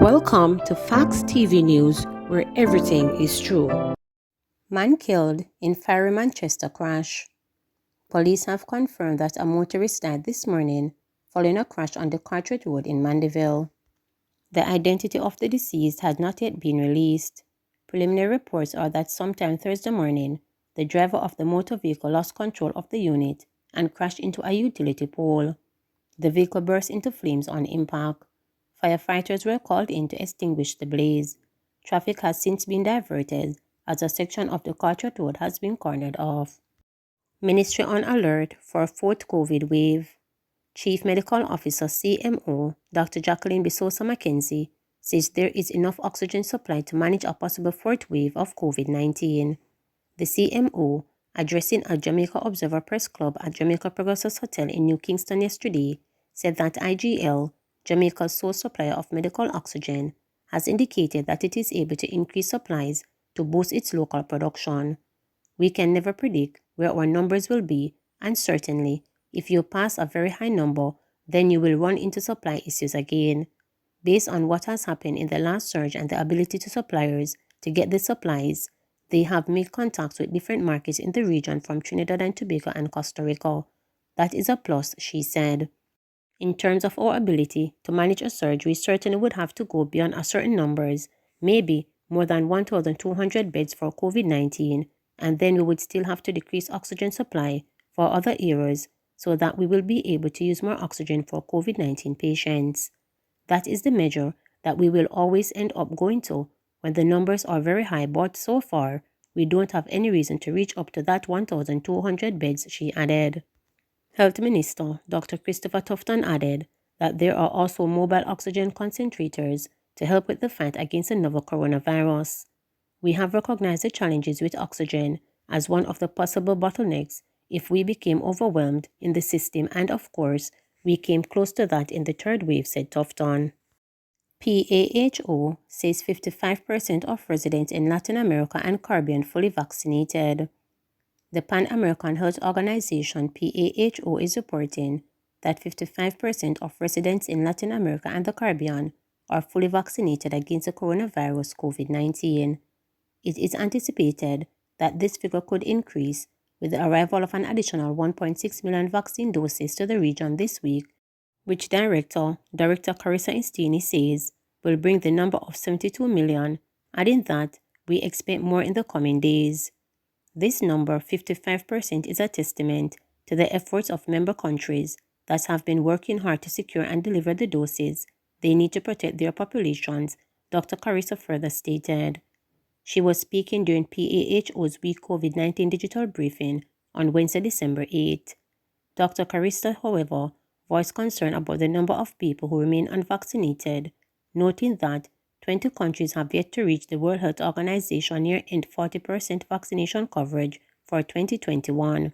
Welcome to Facts TV News, where everything is true. Man killed in fiery Manchester crash. Police have confirmed that a motorist died this morning following a crash on the Cartwright Road in Mandeville. The identity of the deceased had not yet been released. Preliminary reports are that sometime Thursday morning, the driver of the motor vehicle lost control of the unit and crashed into a utility pole. The vehicle burst into flames on impact. Firefighters were called in to extinguish the blaze. Traffic has since been diverted as a section of the Cartwright Road has been cornered off. Ministry on alert for fourth COVID wave. Chief Medical Officer CMO Dr. Jacqueline Bisosa Mackenzie says there is enough oxygen supply to manage a possible fourth wave of COVID-19. The CMO, addressing a Jamaica Observer Press Club at Jamaica Progressive Hotel in New Kingston yesterday, said that IGL, Jamaica's sole supplier of medical oxygen, has indicated that it is able to increase supplies to boost its local production. We can never predict where our numbers will be, and certainly, if you pass a very high number, then you will run into supply issues again. Based on what has happened in the last surge and the ability to suppliers to get the supplies, they have made contacts with different markets in the region from Trinidad and Tobago and Costa Rica. That is a plus, she said. In terms of our ability to manage a surge, we certainly would have to go beyond a certain numbers, maybe more than 1,200 beds for COVID-19, and then we would still have to decrease oxygen supply for other areas so that we will be able to use more oxygen for COVID-19 patients. That is the measure that we will always end up going to when the numbers are very high, but so far, we don't have any reason to reach up to that 1,200 beds, she added. Health Minister Dr. Christopher Tufton added that there are also mobile oxygen concentrators to help with the fight against the novel coronavirus. We have recognized the challenges with oxygen as one of the possible bottlenecks if we became overwhelmed in the system, and of course, we came close to that in the third wave, said Tufton. PAHO says 55% of residents in Latin America and Caribbean fully vaccinated. The Pan-American Health Organization PAHO is reporting that 55% of residents in Latin America and the Caribbean are fully vaccinated against the coronavirus COVID-19. It is anticipated that this figure could increase with the arrival of an additional 1.6 million vaccine doses to the region this week, which Director Carissa Istini says will bring the number of 72 million, adding that we expect more in the coming days. This number, 55%, is a testament to the efforts of member countries that have been working hard to secure and deliver the doses they need to protect their populations, Dr. Carissa further stated. She was speaking during PAHO's week COVID-19 digital briefing on Wednesday, December 8. Dr. Carissa, however, voiced concern about the number of people who remain unvaccinated, noting that 20 countries have yet to reach the World Health Organization year-end 40% vaccination coverage for 2021.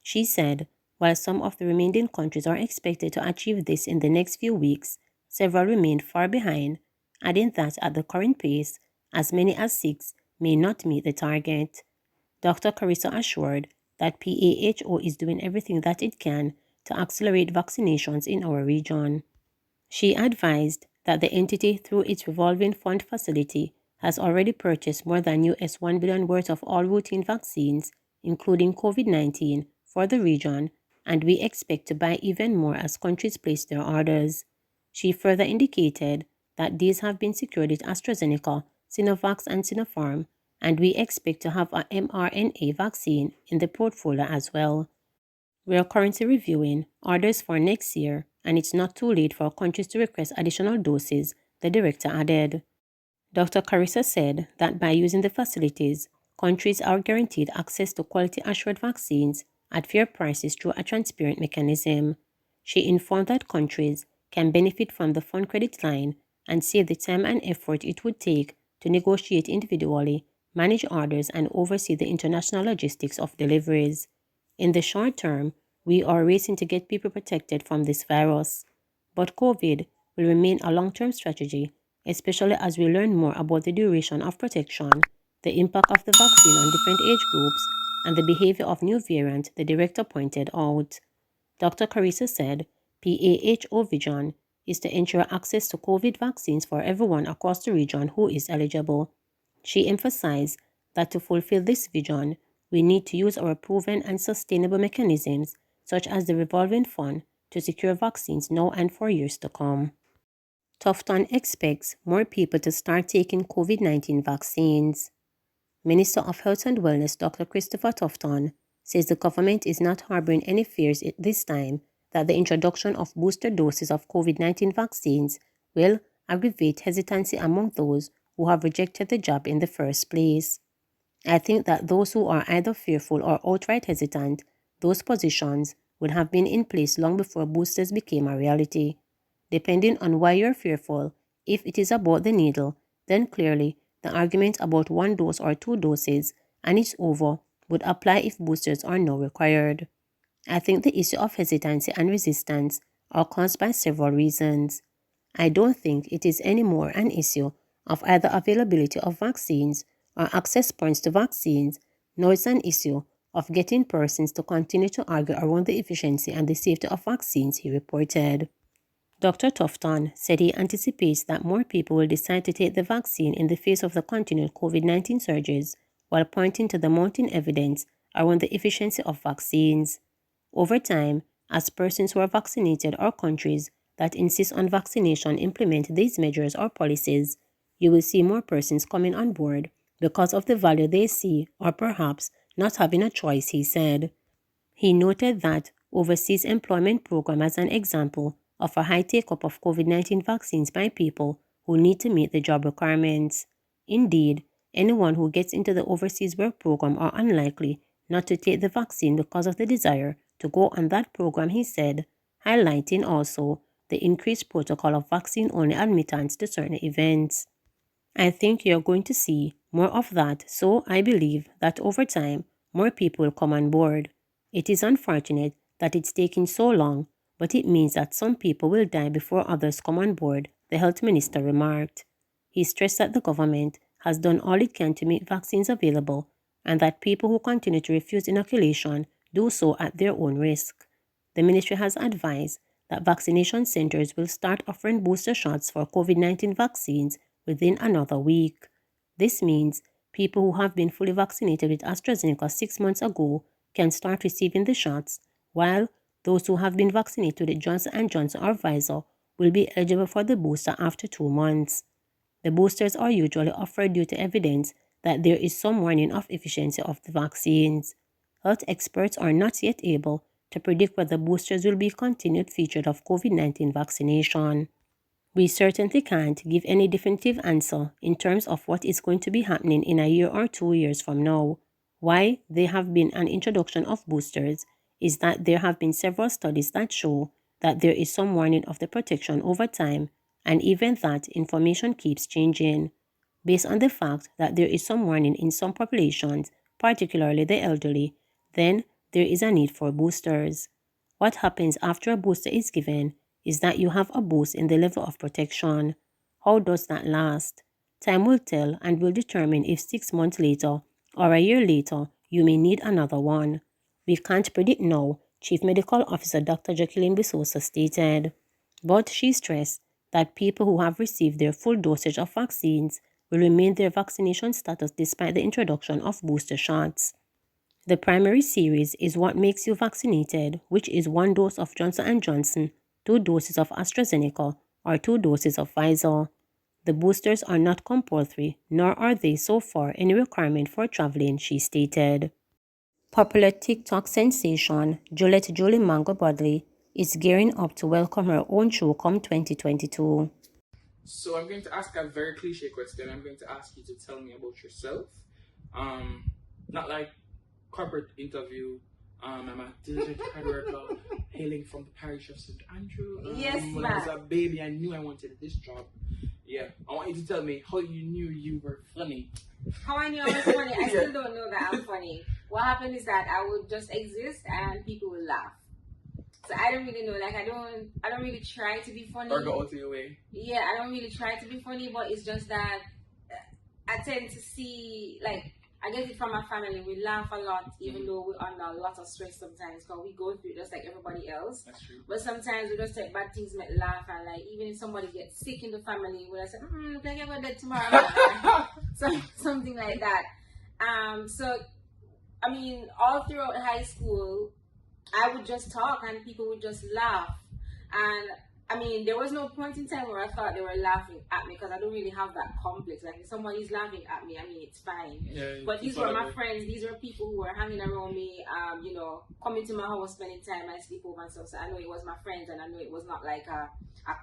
She said, while some of the remaining countries are expected to achieve this in the next few weeks, several remain far behind, adding that at the current pace, as many as 6 may not meet the target. Dr. Carissa assured that PAHO is doing everything that it can to accelerate vaccinations in our region. She advised that the entity, through its revolving fund facility, has already purchased more than US $1 billion worth of all routine vaccines, including COVID-19, for the region, and we expect to buy even more as countries place their orders. She further indicated that these have been secured with AstraZeneca, Sinovac, and Sinopharm, and we expect to have a mRNA vaccine in the portfolio as well. We are currently reviewing orders for next year, and it's not too late for countries to request additional doses, the director added. Dr. Carissa said that by using the facilities, countries are guaranteed access to quality-assured vaccines at fair prices through a transparent mechanism. She informed that countries can benefit from the fund credit line and save the time and effort it would take to negotiate individually, manage orders, and oversee the international logistics of deliveries. In the short term, we are racing to get people protected from this virus. But COVID will remain a long-term strategy, especially as we learn more about the duration of protection, the impact of the vaccine on different age groups, and the behavior of new variants, the director pointed out. Dr. Carissa said PAHO vision is to ensure access to COVID vaccines for everyone across the region who is eligible. She emphasized that to fulfill this vision, we need to use our proven and sustainable mechanisms, such as the revolving fund, to secure vaccines now and for years to come. Tufton expects more people to start taking COVID-19 vaccines. Minister of Health and Wellness Dr. Christopher Tufton says the government is not harboring any fears at this time that the introduction of booster doses of COVID-19 vaccines will aggravate hesitancy among those who have rejected the jab in the first place. I think that those who are either fearful or outright hesitant, those positions would have been in place long before boosters became a reality. Depending on why you're fearful, if it is about the needle, then clearly the argument about 1 dose or 2 doses and it's over would apply if boosters are now required. I think the issue of hesitancy and resistance are caused by several reasons. I don't think it is any more an issue of either availability of vaccines or access points to vaccines, nor is an issue of getting persons to continue to argue around the efficiency and the safety of vaccines, he reported. Dr. Tufton said he anticipates that more people will decide to take the vaccine in the face of the continued COVID-19 surges, while pointing to the mounting evidence around the efficiency of vaccines. Over time, as persons who are vaccinated or countries that insist on vaccination implement these measures or policies, you will see more persons coming on board because of the value they see or perhaps not having a choice, he said. He noted that overseas employment program as an example of a high take-up of COVID-19 vaccines by people who need to meet the job requirements. Indeed, anyone who gets into the overseas work program are unlikely not to take the vaccine because of the desire to go on that program, he said, highlighting also the increased protocol of vaccine-only admittance to certain events. I think you're going to see more of that, so I believe that over time, more people will come on board. It is unfortunate that it's taking so long, but it means that some people will die before others come on board, the health minister remarked. He stressed that the government has done all it can to make vaccines available and that people who continue to refuse inoculation do so at their own risk. The ministry has advised that vaccination centers will start offering booster shots for COVID-19 vaccines within another week. This means people who have been fully vaccinated with AstraZeneca 6 months ago can start receiving the shots, while those who have been vaccinated with Johnson & Johnson or Pfizer will be eligible for the booster after 2 months. The boosters are usually offered due to evidence that there is some warning of efficiency of the vaccines. Health experts are not yet able to predict whether boosters will be continued featured of COVID-19 vaccination. We certainly can't give any definitive answer in terms of what is going to be happening in a year or 2 years from now. Why there have been an introduction of boosters is that there have been several studies that show that there is some warning of the protection over time, and even that information keeps changing. Based on the fact that there is some warning in some populations, particularly the elderly, then there is a need for boosters. What happens after a booster is given is that you have a boost in the level of protection. How does that last? Time will tell and will determine if 6 months later or a year later you may need another one. We can't predict now, Chief Medical Officer Dr. Jacqueline Bisosa stated. But she stressed that people who have received their full dosage of vaccines will remain their vaccination status despite the introduction of booster shots. The primary series is what makes you vaccinated, which is 1 dose of Johnson & Johnson, 2 doses of AstraZeneca, or 2 doses of Pfizer. The boosters are not compulsory, nor are they so far any requirement for traveling, she stated. Popular TikTok sensation Gillette Julie Mango Bodley is gearing up to welcome her own show come 2022. So I'm going to ask a very cliche question. I'm going to ask you to tell me about yourself. Not like corporate interview. I'm a diligent hard worker hailing from the parish of St. Andrew. Yes, when I was a baby, I knew I wanted this job. Yeah, I want you to tell me how you knew you were funny. How I knew I was funny? I still don't know that I'm funny. What happened is that I would just exist and people would laugh. So I don't really know. Like I don't really try to be funny. Or go out of your way. Yeah, I don't really try to be funny, but it's just that I tend to see like I get it from my family. We laugh a lot, even though we're under a lot of stress sometimes, because we go through it just like everybody else. That's true. But sometimes we just take bad things, make laugh, and like even if somebody gets sick in the family, we'll say, "Can I get dead tomorrow?" Something like that. So I mean, all throughout high school, I would just talk and people would just laugh. And I mean, there was no point in time where I thought they were laughing at me, because I don't really have that complex. Like, if somebody's laughing at me, I mean, it's fine. Yeah, but these were my friends. These were people who were hanging around me, you know, coming to my house, spending time, I sleep over and stuff. So I know it was my friends, and I know it was not like a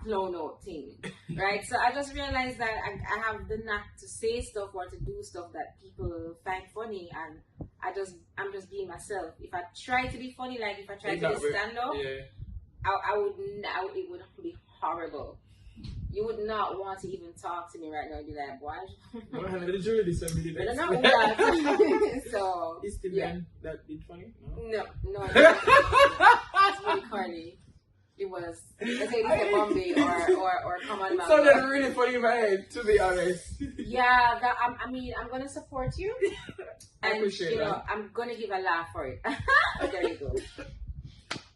clown out thing, right? So I just realized that I have the knack to say stuff or to do stuff that people find funny, and I'm just being myself. If I try to be funny, like if I try to stand up, it would be horrible. You would not want to even talk to me right now and be like, "Boy, I don't know that." So is the man that did funny? No, it's really corny. It was, let's say it's a Bombay or come on, so that's really funny in my head, to be honest. Yeah, I mean, I'm gonna support you, I and appreciate that. I'm gonna give a laugh for it. There you go.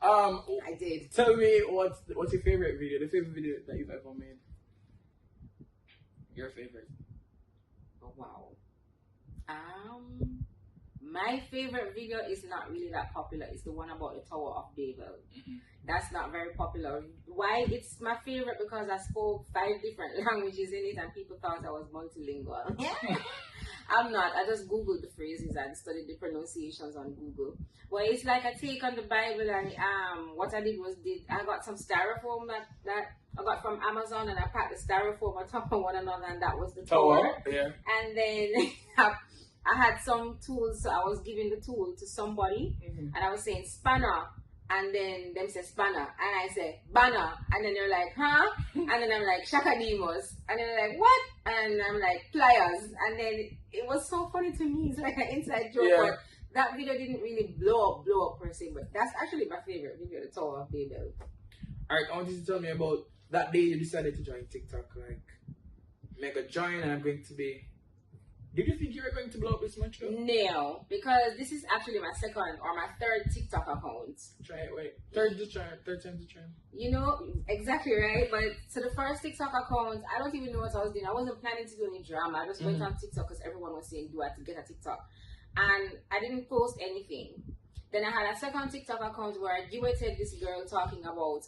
I did. Tell me what's your favorite video? The favorite video that you've ever made. Your favorite. Oh, wow. My favorite video is not really that popular. It's the one about the Tower of Babel. Mm-hmm. That's not very popular. Why it's my favorite? Because I spoke 5 different languages in it, and people thought I was multilingual. I'm not. I just Googled the phrases and studied the pronunciations on Google. Well, it's like a take on the Bible, and what I did was I got some styrofoam that I got from Amazon, and I packed the styrofoam on top of one another, and that was the tower. Yeah. And then I had some tools, so I was giving the tool to somebody, and I was saying spanner, and then them say spanner, and I say banner, and then they're like, huh? And then I'm like shakadimos, and then they're like, what? And I'm like pliers, and then it was so funny to me. It's like an inside joke, but that video didn't really blow up per se, but that's actually my favorite video, the Tower of Babel. Alright, I want you to tell me about that day you decided to join TikTok, like make a join, and I'm going to be. Did you think you were going to blow up this much though? No, because this is actually my second or my third TikTok account. Try it, wait. Third time to try. You know, exactly right. But so the first TikTok account, I don't even know what I was doing. I wasn't planning to do any drama. I just went on TikTok because everyone was saying, do I have to get a TikTok? And I didn't post anything. Then I had a second TikTok account where I duetted this girl talking about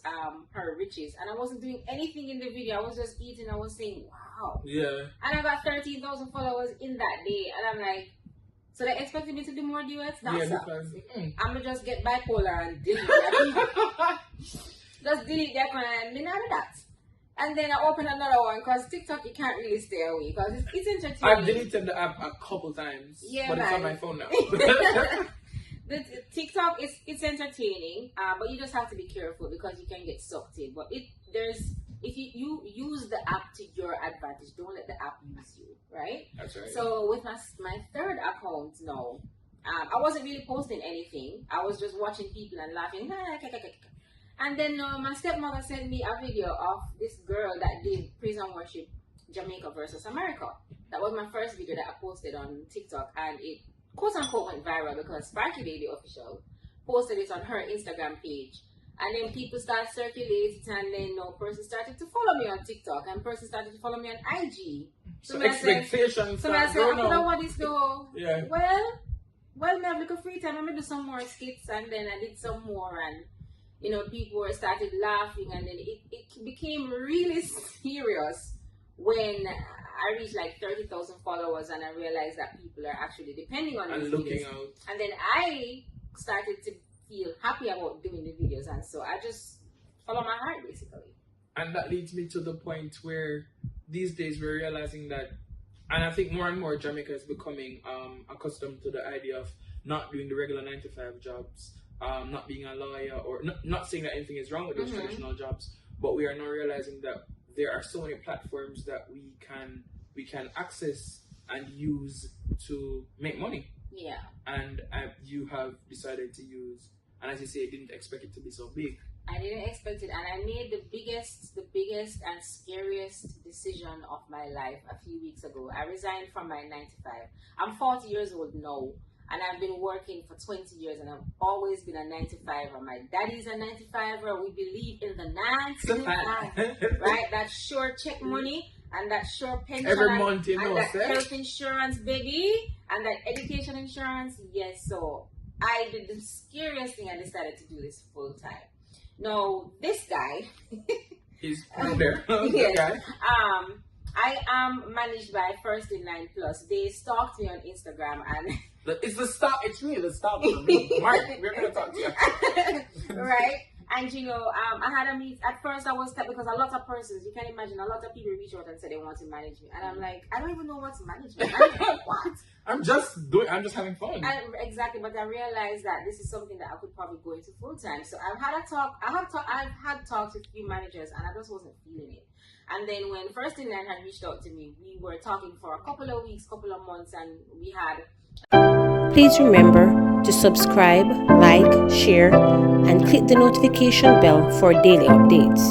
her riches, and I wasn't doing anything in the video. I was just eating. I was saying, wow. Yeah. And I got 13,000 followers in that day, and I'm like, so they expected me to do more duets? That's because I'm gonna just get bipolar and delete that. Just delete that one and me not do that. And then I opened another one because TikTok you can't really stay away because it's entertaining. I've deleted the app a couple times, but it's on my phone now. The TikTok it's entertaining, but you just have to be careful because you can get sucked in. But if you use the app to your advantage, don't let the app use you, right? That's right. So with my third account now, I wasn't really posting anything. I was just watching people and laughing. And then my stepmother sent me a video of this girl that did praise and worship Jamaica versus America. That was my first video that I posted on TikTok, and it quote unquote went viral because Sparky Baby Official posted it on her Instagram page. And then people started circulating, and then person started to follow me on TikTok, and person started to follow me on IG. So expectations. So I said, I don't know what this though. Yeah. Well, me have a little free time. I'm gonna do some more skits, and then I did some more, and people started laughing, and then it became really serious when I reached like 30,000 followers, and I realized that people are actually depending on these videos. Out. And then I started to feel happy about doing the videos, and so I just follow my heart basically. And that leads me to the point where these days we're realizing that, and I think more and more Jamaica is becoming accustomed to the idea of not doing the regular 9-to-5 jobs, not being a lawyer, or not saying that anything is wrong with those traditional jobs, but we are now realizing that there are so many platforms that we can access and use to make money. Yeah. And you have decided to use, and as you say, didn't expect it to be so big. I didn't expect it, and I made the biggest and scariest decision of my life a few weeks ago. I resigned from my 9 to 5. I'm 40 years old now, and I've been working for 20 years, and I've always been a 9 to 5. My daddy's a 9 to 5. We believe in the 9 to 5, right? That sure check money and that sure pension Every month, you know, and that health insurance, baby, and that education insurance. Yes, so I did the scariest thing. I decided to do this full time. No, this guy. He's there. Yes. Okay. I am managed by First in Line Plus. They stalked me on Instagram and It's the stop. It's really the stop for me. Mark, we're gonna talk to you. right. And I had a meet. At first, I was because a lot of persons, you can imagine, a lot of people reach out and say they want to manage me, and I'm like, I don't even know what's management. What? I'm just having fun. Exactly, but I realized that this is something that I could probably go into full time. So I've had talks with a few managers, and I just wasn't feeling it. And then when First in Line had reached out to me, we were talking for a couple of weeks, couple of months, and we had. Please remember to subscribe, like, share, and click the notification bell for daily updates.